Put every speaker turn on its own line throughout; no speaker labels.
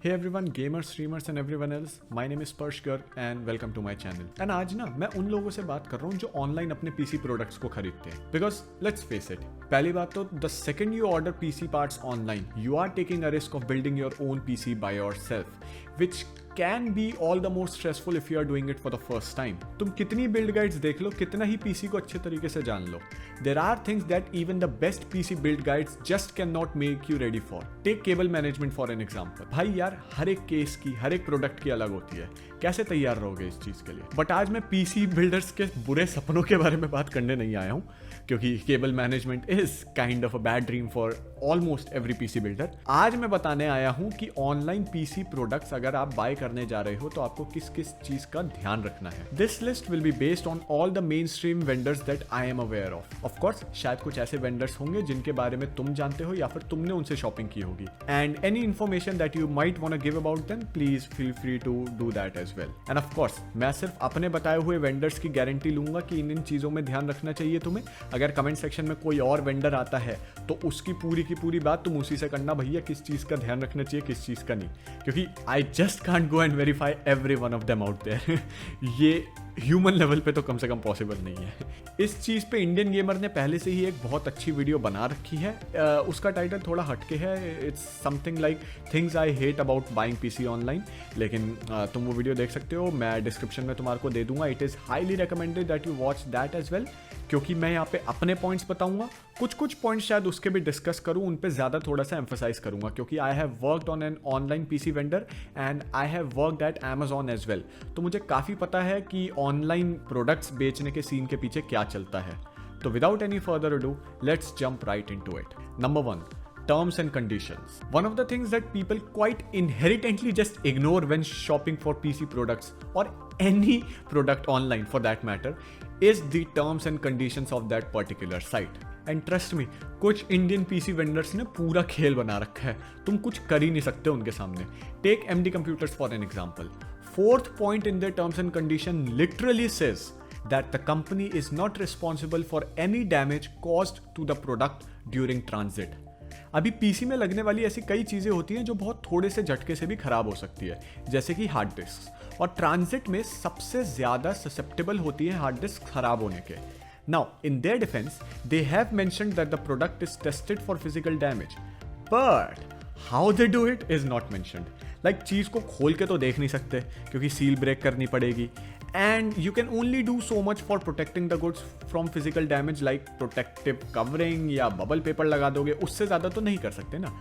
Hey everyone, gamers, streamers and everyone else. My name is Sparsh Garg and welcome to my channel. And आज ना मैं उन लोगों से बात कर रहा हूँ जो ऑनलाइन अपने पीसी प्रोडक्ट्स को खरीदते हैं. Because let's face it, पहली बात तो the second you order PC parts online, you are taking a risk of building your own PC by yourself, which can be all the more stressful if you are doing it for the first time. तुम कितनी build guides देख लो, कितना ही PC को अच्छे तरीके से जान लो. There are things that even the best PC build guides just cannot make you ready for. Take cable management for an example. भाई यार हर एक केस की, हर एक प्रोडक्ट की अलग होती है. कैसे तैयार रहोगे इस चीज के लिए? बट आज मैं पीसी बिल्डर्स के बुरे सपनों के बारे में बात करने नहीं आया हूँ, क्योंकि cable management is kind of a bad dream for almost every PC builder. आज मैं बताने आया हूँ कि ऑनलाइन पीसी प्रोडक्ट्स अगर आप बाय करने जा रहे हो तो आपको किस किस चीज का ध्यान रखना है. This list will be based on all the main stream vendors that I am aware of. Of course शायद कुछ ऐसे वेंडर्स होंगे जिनके बारे में तुम जानते हो या फिर तुमने उनसे शॉपिंग की होगी. And any information that you might want to give about them, please feel free to do that as well. And of course मैं सिर्फ अपने बताए हुए वेंडर्स की गारंटी लूंगा कि इन चीजों में ध्यान रखना चाहिए तुम्हें. अगर कमेंट सेक्शन में कोई और वेंडर आता है तो उसकी पूरी बात तुम उसी से करना, भैया किस चीज का ध्यान रखना चाहिए किस चीज का नहीं, क्योंकि I just can't go and verify every one of them out there. ये ह्यूमन लेवल पे तो कम से कम पॉसिबल नहीं है. इस चीज पे इंडियन गेमर ने पहले से ही एक बहुत अच्छी वीडियो बना रखी है. उसका टाइटल थोड़ा हटके है. It's something like things I hate about buying PC online. लेकिन तुम वो वीडियो देख सकते हो, मैं डिस्क्रिप्शन में तुम्हारे को दे दूंगा. It is highly recommended that you watch that as well, क्योंकि मैं यहाँ पे अपने पॉइंट्स बताऊंगा. कुछ पॉइंट्स शायद उसके भी डिस्कस करूँ, उन पे ज़्यादा थोड़ा सा एम्फसाइज करूंगा, क्योंकि I have worked on an online PC vendor and I have worked at Amazon as well. तो मुझे काफ़ी पता है कि ऑनलाइन प्रोडक्ट्स बेचने के सीन के पीछे क्या चलता है. तो without any further ado, let's jump right into it. Number 1, terms and conditions. One of the things that people quite inherently just ignore when shopping for PC products or any product online for that matter is the terms and conditions of that particular site. And trust me, कुछ Indian PC vendors ने पूरा खेल बना रखा है. तुम कुछ कर ही नहीं सकते उनके सामने. Take MD Computers for an example. Fourth point in their terms and condition literally says that the company is not responsible for any damage caused to the product during transit. अभी पीसी में लगने वाली ऐसी कई चीज़ें होती हैं जो बहुत थोड़े से झटके से भी खराब हो सकती है, जैसे कि हार्ड डिस्क. और ट्रांजिट में सबसे ज़्यादा ससेप्टेबल होती है हार्ड डिस्क खराब होने के. Now, in their defense, they have mentioned that the product is tested for physical damage, but how they do it is not mentioned. Like चीज़ को खोल के तो देख नहीं सकते क्योंकि सील ब्रेक करनी पड़ेगी. And you can only do so much for protecting the goods from physical damage, like protective covering या bubble paper लगा दोगे, उससे ज़्यादा तो नहीं कर सकते ना.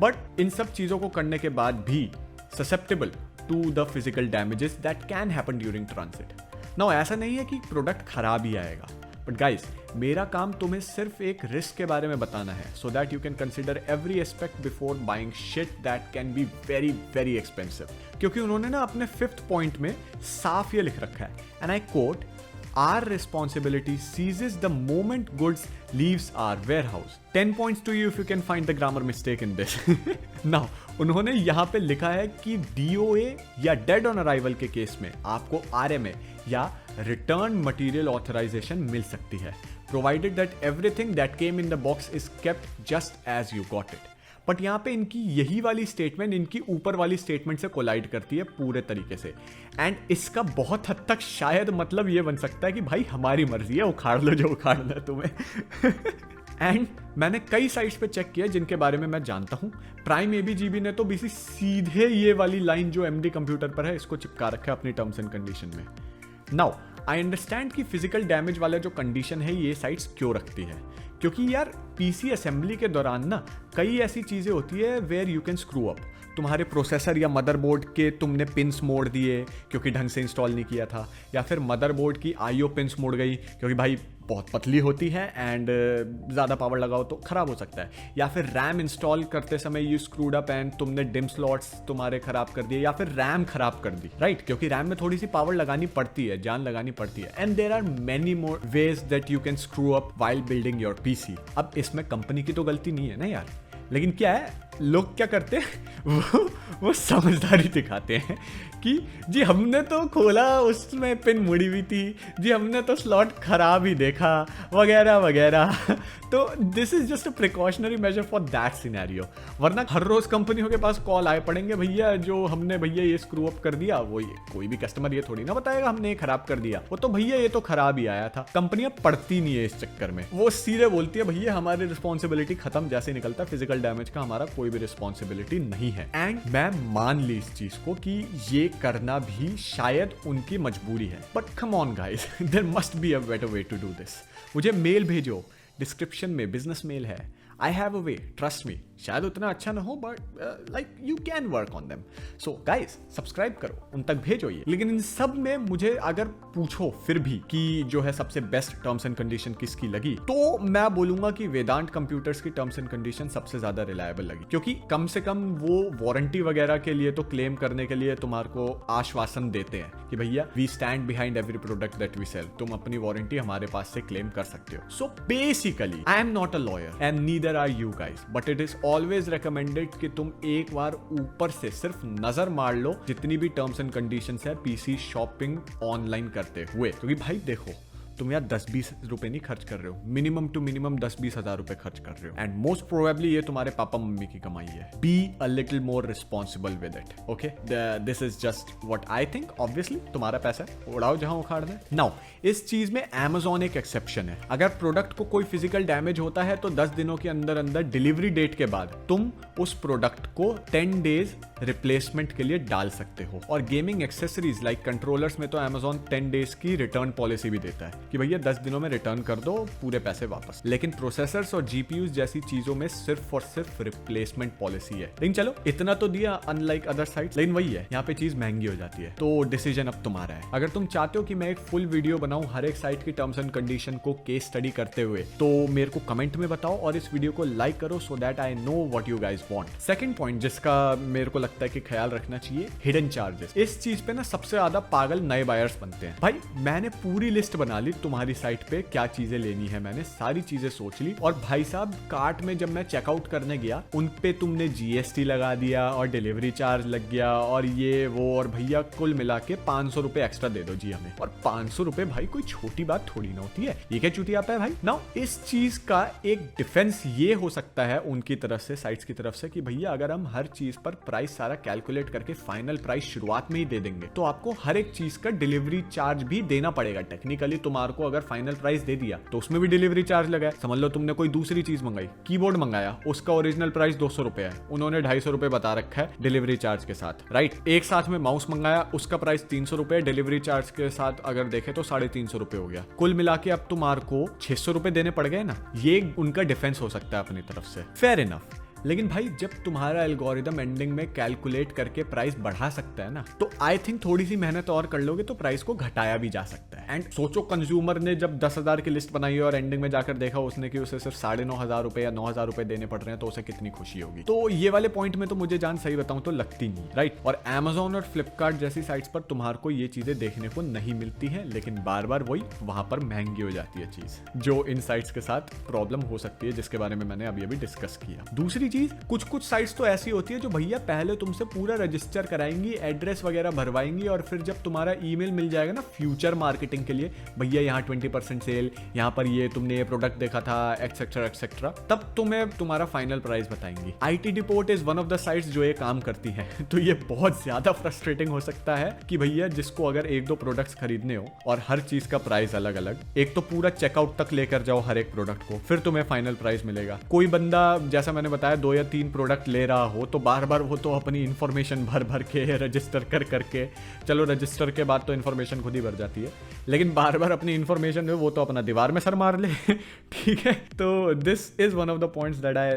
But इन सब चीज़ों को करने के बाद भी susceptible to the physical damages that can happen during transit. Now ऐसा नहीं है कि प्रोडक्ट खराब ही आएगा, बट गाइस मेरा काम तुम्हें सिर्फ एक रिस्क के बारे में बताना है, so that you can consider every aspect before buying shit that can be very very expensive. क्योंकि उन्होंने ना अपने 5th पॉइंट में साफ ये लिख रखा है, and I quote, our responsibility ceases the moment goods leaves our warehouse. 10 points to you if you can find the grammar mistake in this. Now, उन्होंने यहाँ पे लिखा है कि DOA या Dead on Arrival के केस में आपको RMA या Return Material Authorization मिल सकती है, provided that everything that came in the box is kept just as you got it. But यहाँ पे इनकी यही वाली स्टेटमेंट इनकी ऊपर वाली स्टेटमेंट से कोलाइड करती है पूरे तरीके से. एंड इसका बहुत हद तक शायद मतलब ये बन सकता है कि भाई हमारी मर्जी है, उखाड़ लो जो उखाड़ना है तुम्हें. एंड मैंने कई साइट्स पे चेक किया जिनके बारे में मैं जानता हूँ. प्राइम ABGB ने तो बीसी सीधे ये वाली लाइन जो MD कंप्यूटर पर है इसको चिपका रखा है अपनी टर्म्स एंड कंडीशन में. नाउ आई अंडरस्टैंड कि फिजिकल डैमेज वाला जो कंडीशन है ये साइट्स क्यों रखती है, क्योंकि यार पीसी असेंबली के दौरान ना कई ऐसी चीज़ें होती है where you can screw up. तुम्हारे प्रोसेसर या मदरबोर्ड के तुमने पिंस मोड़ दिए क्योंकि ढंग से इंस्टॉल नहीं किया था, या फिर मदरबोर्ड की IO पिंस मोड़ गई क्योंकि भाई बहुत पतली होती है एंड ज़्यादा पावर लगाओ तो ख़राब हो सकता है, या फिर रैम इंस्टॉल करते समय यू स्क्रूड अप एंड तुमने डिम स्लॉट्स तुम्हारे ख़राब कर दिए, या फिर रैम ख़राब कर दी, राइट, क्योंकि रैम में थोड़ी सी पावर लगानी पड़ती है, जान लगानी पड़ती है. And there are many more ways that you can screw up while building your PC. अब इसमें कंपनी की तो गलती नहीं है ना यार. लेकिन क्या है, लोग क्या करते हैं वो समझदारी दिखाते हैं कि जी हमने तो खोला, उसमें पिन मुड़ी हुई थी, जी हमने तो स्लॉट खराब ही देखा, वगैरह वगैरह। तो this is just a precautionary major for that scenario. वरना हर रोज कंपनियों के पास कॉल आए पड़ेंगे, भैया जो हमने भैया ये स्क्रू अप कर दिया, वो कोई भी कस्टमर ये थोड़ी ना बताएगा हमने ये खराब कर दिया, वो तो भैया ये तो खराब ही आया था। कंपनियां पढ़ती नहीं है इस चक्कर में, वो सीधे बोलती है भैया हमारी रिस्पॉन्सिबिलिटी खत्म, जैसे निकलता फिजिकल डैमेज का हमारा कोई भी रिस्पॉन्सिबिलिटी नहीं है। एंड मैं मान ली इस चीज को कि ये करना भी शायद उनकी मजबूरी है, but come on guys, there must be a better way to do this. मुझे मेल भेजो, डिस्क्रिप्शन में बिजनेस मेल है, I have a way, trust me. शायद उतना अच्छा ना हो, but like you can work on them. So guys subscribe करो, उन तक भेजो ये। लेकिन इन सब में मुझे अगर पूछो फिर भी कि जो है सबसे बेस्ट टर्म्स एंड कंडीशन किसकी लगी, तो मैं बोलूंगा कि वेदांत कंप्यूटर्स की टर्म्स एंड कंडीशन सबसे ज्यादा रिलायबल लगी, क्योंकि कम से कम वो वारंटी वगैरह के लिए तो क्लेम करने के लिए तुम्हारे को आश्वासन देते हैं कि भैया we stand behind every product that we sell, तुम अपनी वारंटी हमारे पास से क्लेम कर सकते हो। So basically I am not a lawyer and neither are you guys, but it is always recommended कि तुम एक बार ऊपर से सिर्फ नजर मार लो जितनी भी टर्म्स एंड कंडीशंस है पीसी शॉपिंग ऑनलाइन करते हुए, क्योंकि भाई देखो तुम यार 10-20 रुपए नहीं खर्च कर रहे हो, मिनिमम टू मिनिमम 10-20 हजार रुपए खर्च कर रहे हो, एंड मोस्ट प्रोबेबली ये तुम्हारे पापा मम्मी की कमाई है। Be a little more responsible with it, okay? This is just what I think. Obviously तुम्हारा पैसा है, उड़ाओ जहां उखाड़ना है। नाउ इस चीज में Amazon एक एक्सेप्शन है। अगर प्रोडक्ट को कोई फिजिकल डैमेज होता है तो 10 दिनों के अंदर अंदर डिलीवरी डेट के बाद तुम उस प्रोडक्ट को 10 डेज रिप्लेसमेंट के लिए डाल सकते हो। और गेमिंग एक्सेसरीज लाइक कंट्रोलर्स में तो Amazon 10 डेज की रिटर्न पॉलिसी भी देता है कि भैया 10 दिनों में रिटर्न कर दो, पूरे पैसे वापस। लेकिन प्रोसेसर्स और जीपीयूज जैसी चीजों में सिर्फ और सिर्फ रिप्लेसमेंट पॉलिसी है। लेकिन चलो इतना तो दिया, अनलाइक अदर साइट्स, लेकिन वही है, यहाँ पे चीज महंगी हो जाती है। तो डिसीजन अब तुम्हारा है। अगर तुम चाहते हो कि मैं एक फुल वीडियो बनाऊं हर एक साइट की टर्म्स एंड कंडीशन को केस स्टडी करते हुए, तो मेरे को कमेंट में बताओ और इस वीडियो को लाइक करो so that I know what you guys want. Second point जिसका मेरे को लगता है कि ख्याल रखना चाहिए, हिडन चार्जेस। इस चीज पे ना सबसे ज्यादा पागल नए बायर्स बनते हैं। भाई मैंने पूरी लिस्ट बना ली तुम्हारी साइट पे क्या चीजें लेनी है, मैंने सारी चीजें सोच ली, और भाई साहब कार्ट में जब मैं चेकआउट करने गया उन पे तुमने जीएसटी लगा दिया और डिलीवरी चार्ज लग गया और ये वो, और भैया कुल मिला के 500 रुपए एक्स्ट्रा दे दो जी हमें। और 500 रुपए भाई कोई छोटी बात थोड़ी ना होती है, ये क्या चूतिया आता है भाई। नाउ इस चीज का एक डिफेंस ये हो सकता है उनकी तरफ से, साइट्स की तरफ से, कि भैया अगर हम हर चीज पर प्राइस सारा कैलकुलेट करके फाइनल प्राइस शुरुआत में ही दे देंगे तो आपको हर एक चीज का डिलीवरी चार्ज भी देना पड़ेगा। टेक्निकली तुम्हारे को अगर फाइनल प्राइस दे दिया तो उसमें भी डिलीवरी चार्ज लगा है। समझ लो तुमने कोई दूसरी चीज मंगाई, कीबोर्ड मंगाया, उसका ओरिजिनल प्राइस 200 रुपए है, उन्होंने 250 रुपए बता रखा है डिलीवरी चार्ज के साथ, राइट? एक साथ में माउस मंगाया, उसका प्राइस 300 रुपए, डिलीवरी चार्ज के साथ अगर देखे तो 350 रुपए हो गया। कुल मिला के अब तुम्हारे को 600 रुपए देने पड़ गए ना। ये उनका डिफेंस हो सकता है अपनी तरफ से, फेयर इनफ। लेकिन भाई जब तुम्हारा एल्गोरिदम एंडिंग में कैलकुलेट करके प्राइस बढ़ा सकता है ना, तो आई थिंक थोड़ी सी मेहनत और कर लोगे तो प्राइस को घटाया भी जा सकता है। एंड सोचो कंज्यूमर ने जब 10,000 की लिस्ट बनाई और एंडिंग में जाकर देखा उसने कि उसे सिर्फ 9,500 रुपए या 9,000 रुपए देने पड़ रहे हैं, तो उसे कितनी खुशी होगी। तो ये वाले पॉइंट में तो मुझे जान सही बताऊं तो लगती नहीं, राइट? और Amazon और फ्लिपकार्ट जैसी साइट्स पर तुम्हारे को ये चीजें देखने को नहीं मिलती है, लेकिन बार बार वही वहां पर महंगी हो जाती है चीज, जो इन साइट्स के साथ प्रॉब्लम हो सकती है, जिसके बारे में मैंने अभी अभी डिस्कस किया। दूसरी चीज, कुछ साइट्स तो ऐसी होती है जो भैया पहले तुमसे पूरा रजिस्टर कराएंगी, एड्रेस वगैरह भरवाएंगी, और फिर जब तुम्हारा ईमेल मिल जाएगा ना फ्यूचर मार्केटिंग के लिए, भैया यहाँ 20% सेल, यहाँ पर ये तुमने ये प्रोडक्ट देखा था, एक्सेट्रा एक्सेट्रा, तब तुम्हें तुम्हारा फाइनल प्राइस बताएंगी। IT deport is one of the sites जो ये काम करती है। तो ये बहुत ज्यादा फ्रस्ट्रेटिंग हो सकता है कि भैया जिसको अगर 1-2 प्रोडक्ट्स खरीदने हो और हर चीज का प्राइस अलग अलग, एक तो पूरा चेकआउट तक लेकर जाओ हर एक प्रोडक्ट को, फिर तुम्हें फाइनल प्राइस मिलेगा। कोई बंदा जैसा मैंने बताया 2 या 3 प्रोडक्ट ले रहा हो तो बार बार वो तो अपनी इंफॉर्मेशन भर के रजिस्टर करके, चलो रजिस्टर के बाद तो इंफॉर्मेशन खुद ही भर जाती है, लेकिन बार बार अपनी इंफॉर्मेशन में वो तो अपना दीवार में सर मार ले। ठीक है, तो this is one of the points that I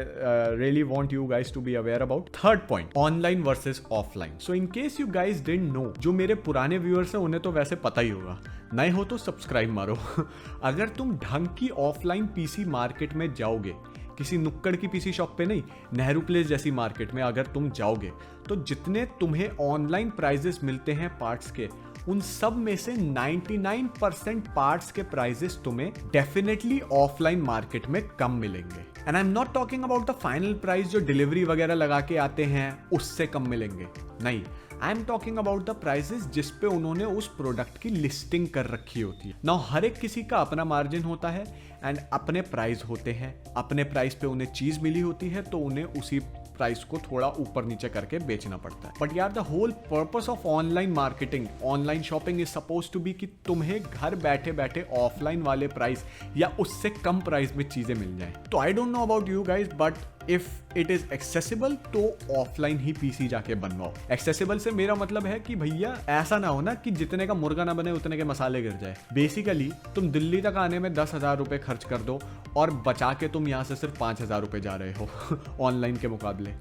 really want you guys to be aware about. Third point, online versus offline. So in case you guys didn't know, जो मेरे पुराने व्यूअर्स हैं उन्हें तो वैसे पता ही होगा, नए हो तो सब्सक्राइब मारो। अगर तुम ढंग की ऑफलाइन पीसी मार्केट में जाओगे, किसी नुक्कड़ की पीसी शॉप पे नहीं, नेहरू प्लेस जैसी मार्केट में अगर तुम जाओगे, तो जितने तुम्हें ऑनलाइन प्राइजेस मिलते हैं पार्ट्स के, उन सब में से 99% पार्ट्स के प्राइसेस तुम्हें डेफिनेटली ऑफलाइन मार्केट में कम मिलेंगे। And I am not talking about the final price जो डिलीवरी वगैरह लगा के आते हैं उससे कम मिलेंगे, नहीं, I am talking about the prices जिस पे उन्होंने उस प्रोडक्ट की लिस्टिंग कर रखी होती है। नाउ हर एक किसी का अपना मार्जिन होता है एंड अपने प्राइस होते हैं, अपने प्राइस पे उन्हें चीज मिली होती है तो उन्हें उसी प्राइस को थोड़ा ऊपर नीचे करके बेचना पड़ता है। बट यार the whole purpose of online marketing, online shopping is suppose to be कि तुम्हें घर बैठे बैठे ऑफलाइन वाले प्राइस या उससे कम प्राइस में चीजें मिल जाएं। तो I don't know about you guys, but if it is accessible तो ऑफलाइन ही पीसी जाके बनवाओ। एक्सेसिबल से मेरा मतलब है कि भैया ऐसा ना हो ना कि जितने का मुर्गा ना बने उतने के मसाले गिर जाए। बेसिकली तुम दिल्ली तक आने में 10,000 रुपए खर्च कर दो और बचा के तुम यहाँ से सिर्फ 5,000 रुपए जा रहे हो ऑनलाइन के मुकाबले।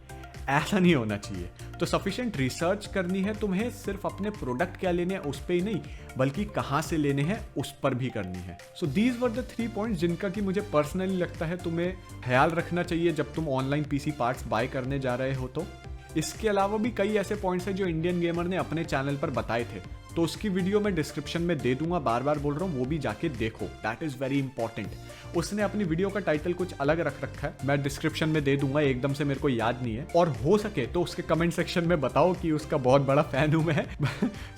ऐसा नहीं होना चाहिए। तो सफिशिएंट रिसर्च करनी है तुम्हें, सिर्फ अपने प्रोडक्ट क्या लेने हैं उस पर ही नहीं बल्कि कहाँ से लेने हैं उस पर भी करनी है। So these were the 3 points जिनका कि मुझे पर्सनली लगता है तुम्हें ख्याल रखना चाहिए जब तुम ऑनलाइन पीसी पार्ट्स बाय करने जा रहे हो। तो इसके अलावा भी कई ऐसे पॉइंट्स हैं जो इंडियन गेमर ने अपने चैनल पर बताए थे, तो उसकी वीडियो मैं डिस्क्रिप्शन में दे दूंगा, बार बार बोल रहा हूँ, वो भी जाके देखो, दैट इज वेरी इंपॉर्टेंट। उसने अपनी वीडियो का टाइटल कुछ अलग रख रखा है, मैं डिस्क्रिप्शन में दे दूंगा, एकदम से मेरे को याद नहीं है, और हो सके तो उसके कमेंट सेक्शन में बताओ कि उसका बहुत बड़ा फैन हूं मैं।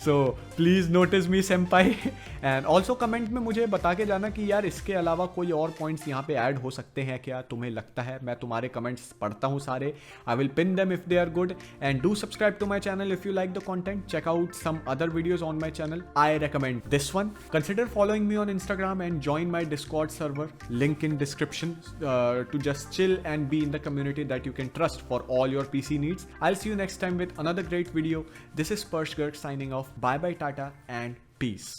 So please notice me senpai. And also comment में मुझे बता के जाना कि यार इसके अलावा कोई और पॉइंट्स यहाँ पे ऐड हो सकते हैं क्या, तुम्हें लगता है। मैं तुम्हारे कमेंट्स पढ़ता हूँ सारे, I will pin them if they are good, and do subscribe to my channel if you like the content, check out some other videos on my channel. I recommend this one. Consider following me on Instagram and join my Discord server. Link in description to just chill and be in the community that you can trust for all your PC needs. I'll see you next time with another great video. This is Persh Garg signing off. Bye bye, Tata, and peace.